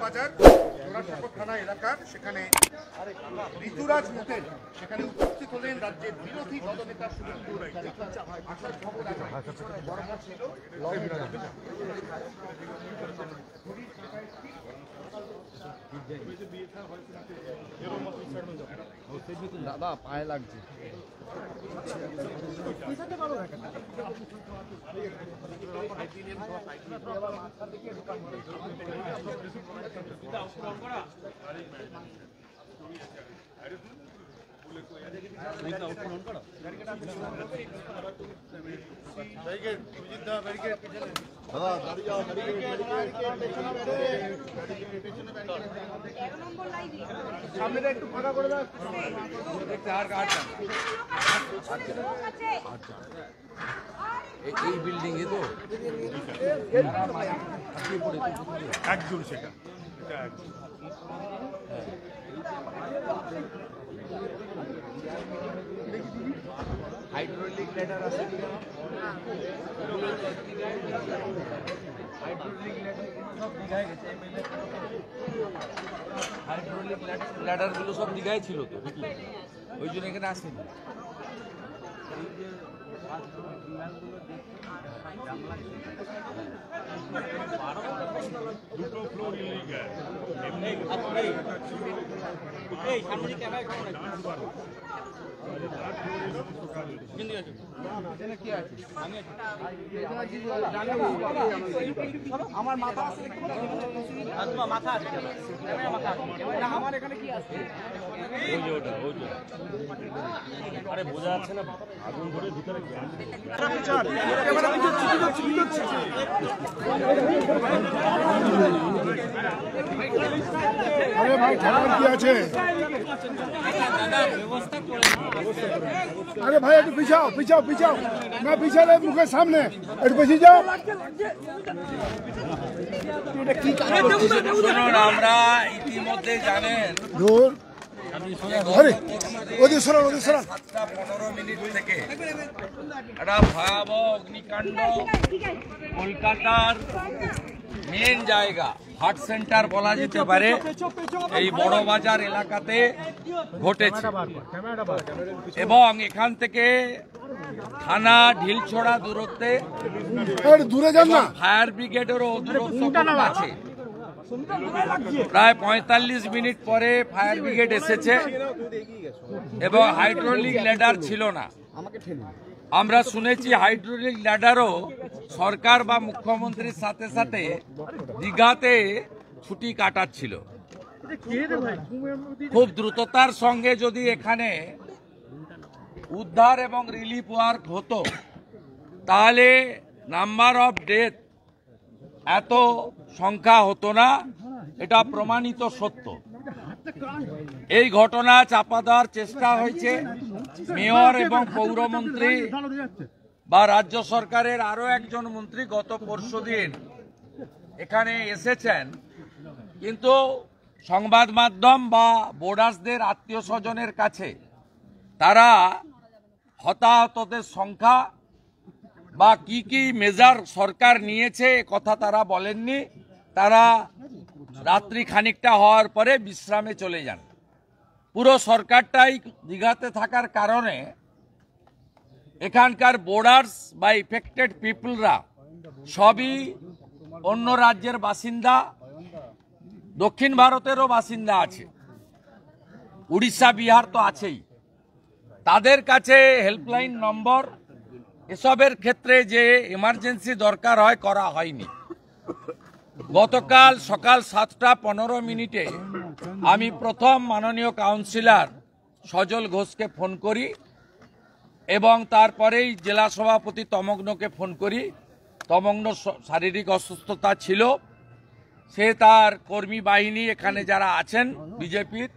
বাজার জোড়াসাঁকো থানা এলাকার সেখানে ঋতুরাজ মোটেল সেখানে উপস্থিত হলেন রাজ্যের বিরোধী দলনেতা শুভেন্দু অধিকারী। আসার খবর দরকার ছিল দাদা পায়ে লাগছে। সামনেটা একটু ফাঁকা করে দাও। এই বিল্ডিং এ তো একজন সেটা হাইড্রোলিক ল্যাডার আছে। হাইড্রোলিক ল্যাডার গুলো সব দীঘায় ছিল তো, ওই জন্য এখানে আসেনি। দুটো ফ্লোর ইলিগাল। আমার মাথা আছে, মাথা আছে, আমার এখানে কি আছে? আরে বোঝা যাচ্ছে না, আগুন ধরে ভিতরে আরে ভাই ঠাকুর কি আছে? আরে ভাই একটু পিছাও পিছাও পিছাও, না পিছালে মুখের সামনে একটু বেশি যাও। আমরা ইতিমধ্যে জানেন দূর আরে ওদের সরান ওদের সরান। 7:15 থেকে একটা ভয়াবহ অগ্নিকাণ্ড কলকাতার মেন জায়গা হার্ট সেন্টার বলা যেতে পারে এই বড় বাজার এলাকাতে ঘটেছে এবং এখান থেকে থানা ঢিলছড়া দূরত্বে দূরে যান না, ফায়ার ব্রিগেডেরও দূরত্ব আছে। প্রায় 45 মিনিট পরে ফায়ার ব্রিগেড এসেছে এবং হাইড্রোলিক ল্যাডার ছিল না। আমরা শুনেছি হাইড্রোলিক ল্যাডারও সরকার বা মুখ্যমন্ত্রীর সাথে সাথে দীঘাতে ছুটি কাটাচ্ছিল। খুব দ্রুততার সঙ্গে যদি এখানে উদ্ধার এবং রিলিফ ওয়ার্ক হতো তাহলে নাম্বার অফ ডেথ এত সংখ্যা হতো না, এটা প্রমাণিত সত্য। এই ঘটনা চাপা দেওয়ার চেষ্টা হয়েছে। মেয়র এবং পৌরমন্ত্রী বা রাজ্য সরকারের আরো একজন মন্ত্রী গত পরশুদিন এখানে এসেছেন, কিন্তু সংবাদ মাধ্যম বা বোর্ডার্সদের আত্মীয় স্বজনের কাছে তারা হতাহতদের সংখ্যা বা কি কি মেজার সরকার নিয়েছে কথা তারা বলেননি। তারা রাত্রি খানিকটা হওয়ার পরে বিশ্রামে চলে যান। পুরো সরকারটাই দীঘাতে থাকার কারণে এখানকার বোর্ডার্স বা ইফেক্টেড পিপলরা সবই অন্য রাজ্যের বাসিন্দা, দক্ষিণ ভারতেরও বাসিন্দা আছে, উড়িষ্যা বিহার তো আছেই। তাদের কাছে হেল্পলাইন নম্বর এসবের ক্ষেত্রে যে এমার্জেন্সি দরকার হয় করা হয়নি। গতকাল সকাল 7:15 আমি প্রথম মাননীয় কাউন্সিলর সজল ঘোষকে ফোন করি এবং তারপরেই জেলা সভাপতি তমগ্নকে ফোন করি। তমগ্ন শারীরিক অসুস্থতা ছিল, সে তার কর্মী বাহিনী এখানে যারা আছেন বিজেপির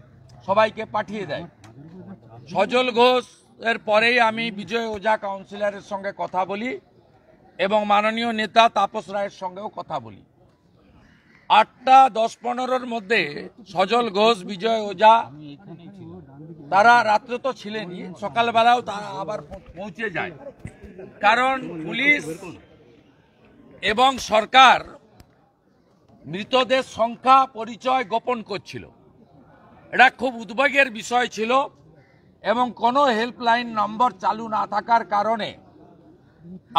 সবাইকে পাঠিয়ে দেয়। সজল ঘোষ এর পরেই আমি বিজয় ওঝা কাউন্সিলরের সঙ্গে কথা বলি এবং মাননীয় নেতা তাপস রায়ের সঙ্গেও কথা বলি। 8:10-15 মধ্যে সজল ঘোষ, বিজয় ওঝা তারা রাত্রে তো ছিলেনই, সকালবেলাও তারা আবার পৌঁছে যায়। কারণ পুলিশ এবং সরকার মৃতদের সংখ্যা পরিচয় গোপন করছিল। এটা খুব উদ্বেগের বিষয় ছিল এবং কোনো হেল্পলাইন নম্বর চালু না থাকার কারণে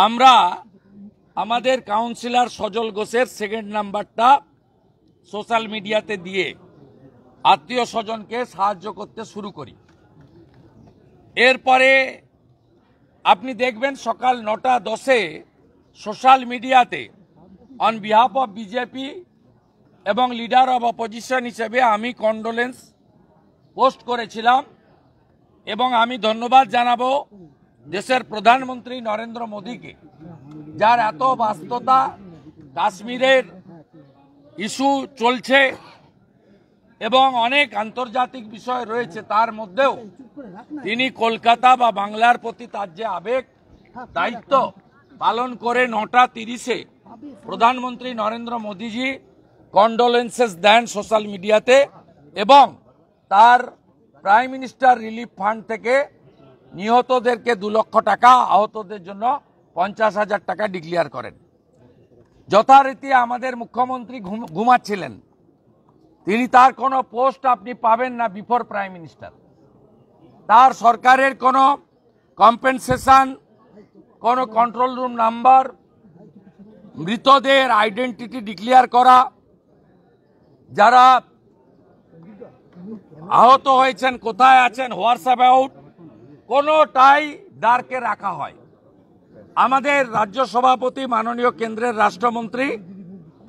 আমরা আমাদের কাউন্সিলর সজল ঘোষের সেকেন্ড নাম্বারটা সোশ্যাল মিডিয়াতে দিয়ে আত্মীয় স্বজনকে সাহায্য করতে শুরু করি। এরপরে আপনি দেখবেন সকাল 9:10 সোশ্যাল মিডিয়াতে অন বিহাফ অফ বিজেপি এবং লিডার অব অপোজিশন হিসেবে আমি কন্ডোলেন্স পোস্ট করেছিলাম এবং আমি ধন্যবাদ জানাবো দেশের প্রধানমন্ত্রী নরেন্দ্র মোদীকে, যার এত ব্যস্ততা, কাশ্মীরের ইস্যু চলছে এবং অনেক আন্তর্জাতিক বিষয় রয়েছে, তার মধ্যেও তিনি কলকাতা বা বাংলার প্রতি তার যে আবেগ, দায়িত্ব পালন করে 9:30 প্রধানমন্ত্রী নরেন্দ্র মোদীজি কন্ডোলেন্সেস দেন সোশ্যাল মিডিয়াতে এবং তার প্রাইম মিনিস্টার রিলিফ ফান্ড থেকে নিহতদেরকে 2 লক্ষ টাকা, আহতদের জন্য 50,000 টাকা ডিক্লেয়ার করেন। যথারীতি আমাদের মুখ্যমন্ত্রী ঘুমাচ্ছিলেন, তিনি তার কোনো পোস্ট আপনি পাবেন না বিফোর প্রাইম মিনিস্টার। তার সরকারের কোনো কম্পেনসেশন, কোনো কন্ট্রোল রুম নাম্বার, মৃতদের আইডেন্টিটি ডিক্লেয়ার করা, যারা আহত হয়েছেন কোথায় আছেন, হোয়াটসঅ্যাপ আউট, কোনোটাই ডার্কে রাখা হয়। আমাদের রাজ্য সভাপতি মাননীয় কেন্দ্রের রাষ্ট্রমন্ত্রী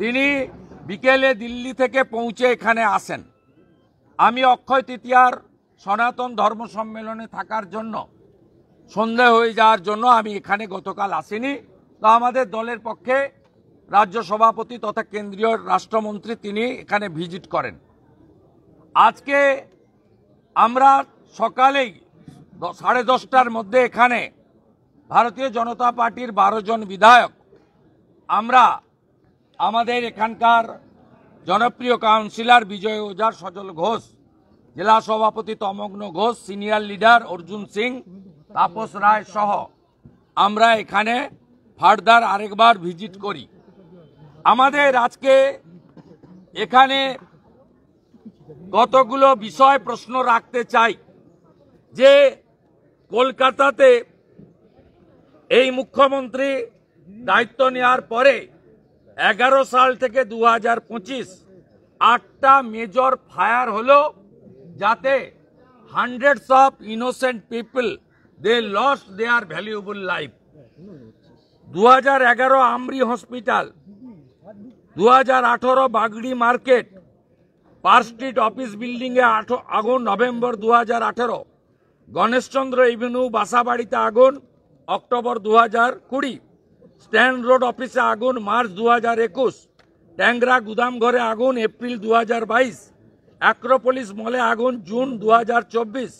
তিনি বিকেলে দিল্লি থেকে পৌঁছে এখানে আসেন। আমি অক্ষয় তৃতীয়ার সনাতন ধর্ম সম্মেলনে থাকার জন্য, সন্ধে হয়ে যাওয়ার জন্য আমি এখানে গতকাল আসিনি। তো আমাদের দলের পক্ষে রাজ্য সভাপতি তথা কেন্দ্রীয় রাষ্ট্রমন্ত্রী তিনি এখানে ভিজিট করেন। আজকে আমরা সকালেই 10:30টার মধ্যে এখানে ভারতীয় জনতা পার্টির 12 জন বিধায়ক আমরা আমাদের এখানকার জনপ্রিয় কাউন্সিলর বিজয় ওঝা, সজল ঘোষ, জেলা সভাপতি তমগ্ন ঘোষ, সিনিয়র লিডার অর্জুন সিং, তাপস রায় সহ আমরা এখানে ফার্দার আরেকবার ভিজিট করি। আমাদের আজকে এখানে কতগুলো বিষয় প্রশ্ন রাখতে চাই যে কলকাতাতে এই মুখ্যমন্ত্রী দায়িত্ব নেওয়ার পরে 11 সাল থেকে 2025 8টা মেজর ফায়ার হলো, যাতে hundreds of innocent people they lost their valuable life. 2011 AMRI hospital, 2018 Bagri market, Park Street office building এ আগুন নভেম্বর 2018, গণেশচন্দ্র এভিনিউ বাসাবাড়িতে আগুন অক্টোবর 2020, স্ট্যান্ড রোড অফিসে আগুন মার্চ 2021, ট্যাংরা গুদাম ঘরে আগুন এপ্রিল 2022, অ্যাক্রোপলিস মলে আগুন জুন 2024,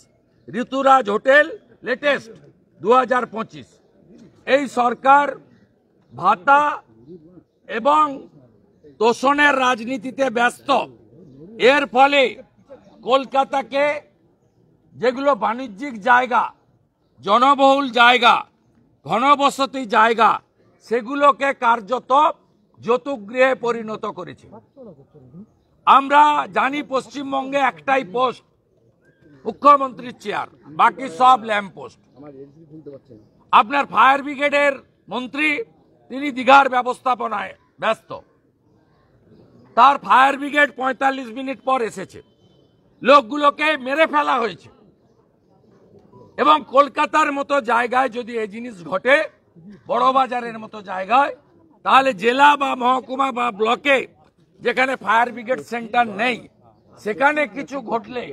ঋতুরাজ হোটেল লেটেস্ট 2025। এই সরকার ভাতা এবং তোষণের রাজনীতিতে ব্যস্ত। এর ফলে কলকাতাকে, যেগুলো বাণিজ্যিক জায়গা, জনবহুল জায়গা, ঘনবসতি জায়গা, সেগুলোকে কার্যত যৌতুকগৃহে পরিণত করেছে। আমরা জানি পশ্চিমবঙ্গে একটাই পোস্ট, মুখ্যমন্ত্রীর চেয়ার, বাকি সব ল্যাম্প পোস্ট। আপনার ফায়ার ব্রিগেডের মন্ত্রী তিনি দীঘার ব্যবস্থাপনায় ব্যস্ত, তার ফায়ার ব্রিগেড 45 মিনিট পর এসেছে, লোকগুলোকে মেরে ফেলা হয়েছে। এবং কলকাতার মতো জায়গায় যদি এই জিনিস ঘটে, বড়বাজারের মতো জায়গায়, তাহলে জেলা বা মহকুমা বা ব্লকে যেখানে ফায়ার ব্রিগেড সেন্টার নেই, সেখানে কিছু ঘটলে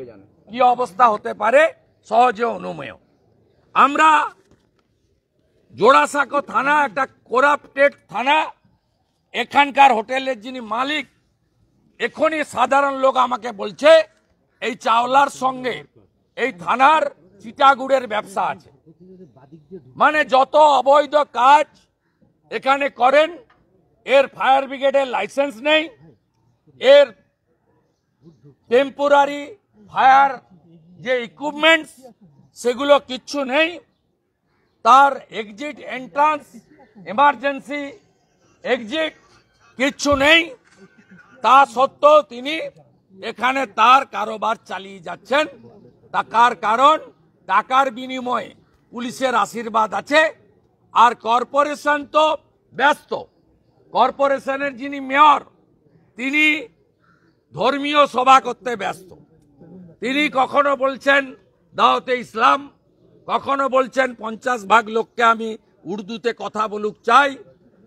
কি অবস্থা হতে পারে সহজে অনুমেয়। আমরা জোড়াসাঁকো থানা একটা করাপ্টেড থানা, এখানকার হোটেলের যিনি মালিক, এখনই সাধারণ লোক আমাকে বলছে এই চাওলার সঙ্গে এই থানার চিটাগুড়ের ব্যবসা আছে। মানে যত অবৈধ কাজ এখানে করেন, এর ফায়ার ব্রিগেডের লাইসেন্স নেই, এর টেম্পোরারি ফায়ার যে ইকুইপমেন্টস সেগুলো কিচ্ছু নেই, তার এক্সিট এন্ট্রান্স, এমার্জেন্সি এক্সিট কিচ্ছু নেই। তা সত্ত্বেও তিনি এখানে তার কারোবার চালিয়ে যাচ্ছেন। টাকার কারণ, টাকার বিনিময়ে পুলিশের আশীর্বাদ আছে। আর কর্পোরেশন তো ব্যস্ত। কর্পোরেশনের যিনি মেয়র, তিনি ধর্মীয় সভা করতে ব্যস্ত। তিনি কখনো বলছেন দাওয়াতে ইসলাম, কখনো বলছেন 50 ভাগ লোককে আমি উর্দুতে কথা বলুক চাই।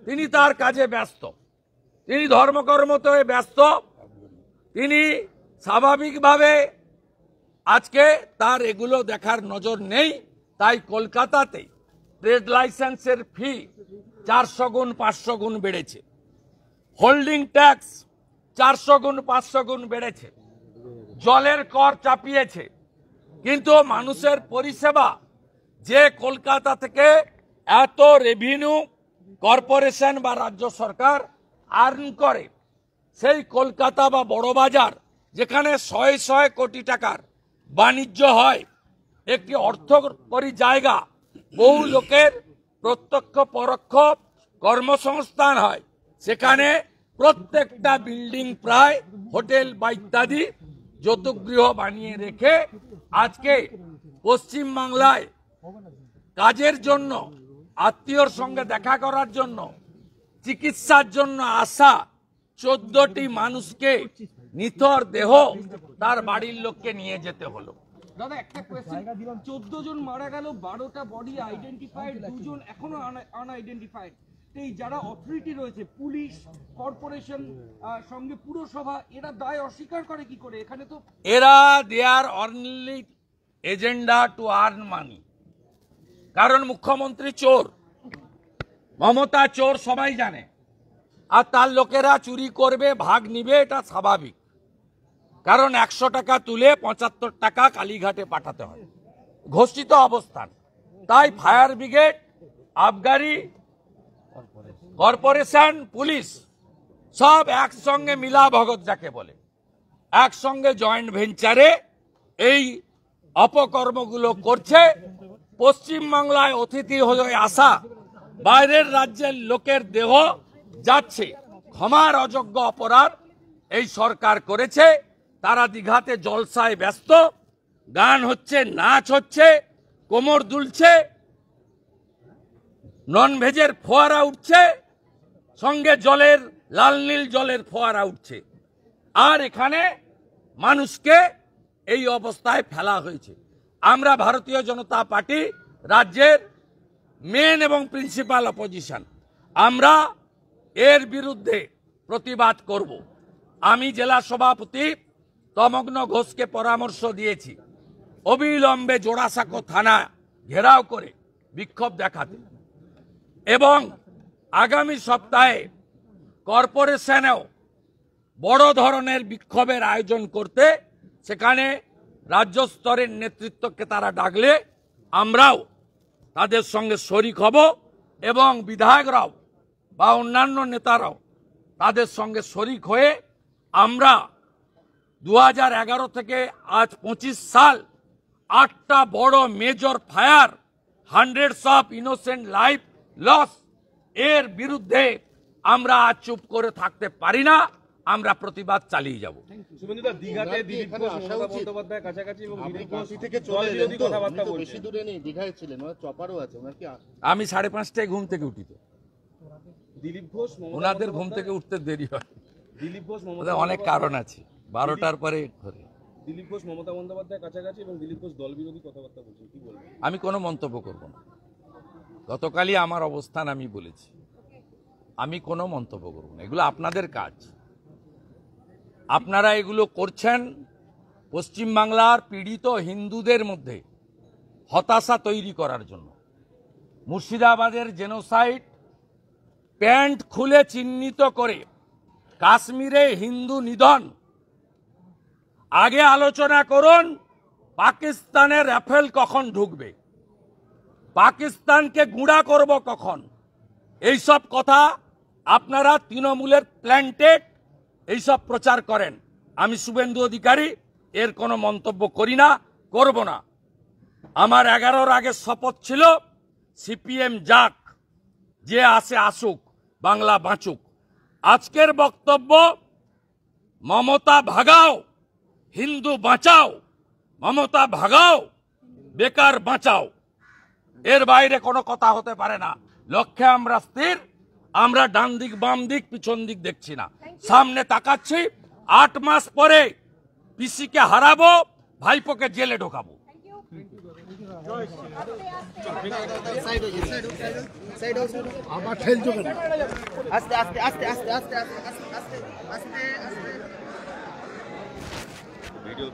তিনি তার কাজে ব্যস্ত, তিনি ধর্মকর্মতে ব্যস্ত। তিনি স্বাভাবিকভাবে আজকে তার এগুলো দেখার নজর নেই। তাই কলকাতাতে ট্রেড লাইসেন্সের ফি 400 গুণ 500 গুণ বেড়েছে, হোল্ডিং ট্যাক্স 400 গুণ 500 গুণ বেড়েছে, জলের কর চাপিয়েছে। কিন্তু মানুষের পরিষেবা যে কলকাতা থেকে এত রেভিনিউ কর্পোরেশন বা রাজ্য সরকার আর্ন করে, সেই কলকাতা বা বড়বাজার যেখানে শয়ে শয়ে কোটি টাকার বাণিজ্য হয়, একটি অর্থকরী জায়গা, বহু লোকের প্রত্যক্ষ পরোক্ষ কর্মসংস্থান হয়, সেখানে প্রত্যেকটা বিল্ডিং প্রায় হোটেল বা ইত্যাদি যৌতুকগৃহ বানিয়ে রেখে আজকে পশ্চিমবাংলায় কাজের জন্য, আত্মীয়র সঙ্গে দেখা করার জন্য, চিকিৎসার জন্য আসা 14টি মানুষকে নিথর দেহ তার বাড়ির লোককে নিয়ে যেতে হলো। দাদা একটা কোয়েশ্চেন, 14 জন মারা গেল, 12টা বডি আইডেন্টিফাইড, 2 জন এখনো আনআইডেন্টিফাইড। এই যারা অথরিটি রয়েছে, পুলিশ, কর্পোরেশন, সঙ্গে পুরসভা, এরা দায় অস্বীকার করে কি করে? এখানে তো এরা their only agenda to earn money. কারণ মুখ্যমন্ত্রী চোর, মমতা চোর, সবাই জানে। আর তার লোকেরা চুরি করবে, ভাগ নিবে, এটা স্বাভাবিক। কারণ 100 টাকা তুলে 75 টাকা কালীঘাটে পাঠাতে হয়, ঘোষিত অবস্থান। তাই ফায়ার ব্রিগেড, আবগারি, কর্পোরেশন, পুলিশ সব একসঙ্গে মিলা ভগত যাকে বলে, একসঙ্গে জয়েন্ট ভেঞ্চারে এই অপকর্মগুলো করছে। পশ্চিমবাংলায় অতিথি হয়ে আসা বাইরের রাজ্যের লোকের দেহ যাচ্ছে, ক্ষমার অযোগ্য অপরাধ এই সরকার করেছে। তারা দীঘাতে জলসায় ব্যস্ত, গান হচ্ছে, নাচ হচ্ছে, কোমর দুলছে, নন ভেজের ফোয়ারা উঠছে, সঙ্গে জলের, লাল নীল জলের ফোয়ারা উঠছে। আর এখানে মানুষকে এই অবস্থায় ফেলা হয়েছে। আমরা ভারতীয় জনতা পার্টি রাজ্যের মেন এবং প্রিন্সিপাল অপোজিশন, আমরা এর বিরুদ্ধে প্রতিবাদ করব। আমি জেলা সভাপতি তমগ্ন ঘোষকে পরামর্শ দিয়েছি অবিলম্বে জোড়াসাঁকো থানা ঘেরাও করে বিক্ষোভ দেখাতে, এবং আগামী সপ্তাহে কর্পোরেশনেও বড় ধরনের বিক্ষোভের আয়োজন করতে। সেখানে রাজ্য স্তরের নেতৃত্বকে তারা ডাকলে আমরাও তাদের সঙ্গে শরিক হব, এবং বিধায়করাও বা অন্যান্য নেতারাও তাদের সঙ্গে শরিক হয়ে আমরা 2011 থেকে আজ 25 সাল 8টা বড় major fire, hundreds of innocent life loss, এর বিরুদ্ধে আমরা আজ চুপ করে থাকতে পারি না। আমরা প্রতিবাদ চালিয়ে যাব। শুভেন্দুদা, দীঘাতে দিলীপ ঘোষ, মমতা বন্দ্যোপাধ্যায় কাছাকাছি এবং আপনি দিলীপ ঘোষ কাশি থেকে চলে এলেন দলবিরোধী তো, কথাবার্তা আপনি তো বলছেন। বেশি দূরে নেই, দীঘায় ছিলেন, ওনার চপারও আছে, ওনার কি আমি 5:30টায় ঘুম থেকে উঠি, তো দিলীপ ঘোষ, মমতা ওনাদের ঘুম বন্দ্যোপাধ্যায়, থেকে উঠতে দেরি হয়, দিলীপ ঘোষ, মমতা ওদের অনেক কারণ আছে। 12টার পরে ঘরে দিলীপ ঘোষ, মমতা বন্দ্যোপাধ্যায় কাছাকাছি এবং দিলীপ ঘোষ দলবিরোধী কথাবার্তা বলছেন, কি বলবেন? আমি কোনো মন্তব্য করব না। গতকালই আমার অবস্থান আমি বলেছি, আমি কোনো মন্তব্য করব না। এগুলো আপনাদের কাজ, আপনারা এগুলো করছেন পশ্চিমবাংলার পীড়িত হিন্দুদের মধ্যে হতাশা তৈরি করার জন্য। মুর্শিদাবাদের জেনোসাইড প্যান্ট খুলে চিহ্নিত করে, কাশ্মীরে হিন্দু নিধন, আগে আলোচনা করুন পাকিস্তানের রাফেল কখন ঢুকবে, পাকিস্তানকে গুঁড়া করব কখন। এইসব কথা আপনারা তৃণমূলের প্ল্যান্টেড এইসব প্রচার করেন। আমি শুভেন্দু অধিকারী এর কোনো মন্তব্য করি না, করব না। আমার 11-র আগে শপথ ছিল সিপিএম যাক, যে আসে আসুক, বাংলা বাঁচুক। আজকের বক্তব্য মমতা ভাগাও, হিন্দু বাঁচাও, মমতা ভাগাও, বেকার বাঁচাও, এর বাইরে কোনো কথা হতে পারে না। লক্ষ্যে আমরা স্থির, আমরা ডান দিক বাম দিক পিছন দিক দেখছি না, সামনে তাকাচ্ছি। 8 মাস পরে পিসিকে হারাবো, ভাইপোকে জেলে ঢোকাবো। আবার ঠেলছো কেন? আস্তে আস্তে আস্তে আস্তে আস্তে আস্তে আস্তে আস্তে আস্তে ভিডিও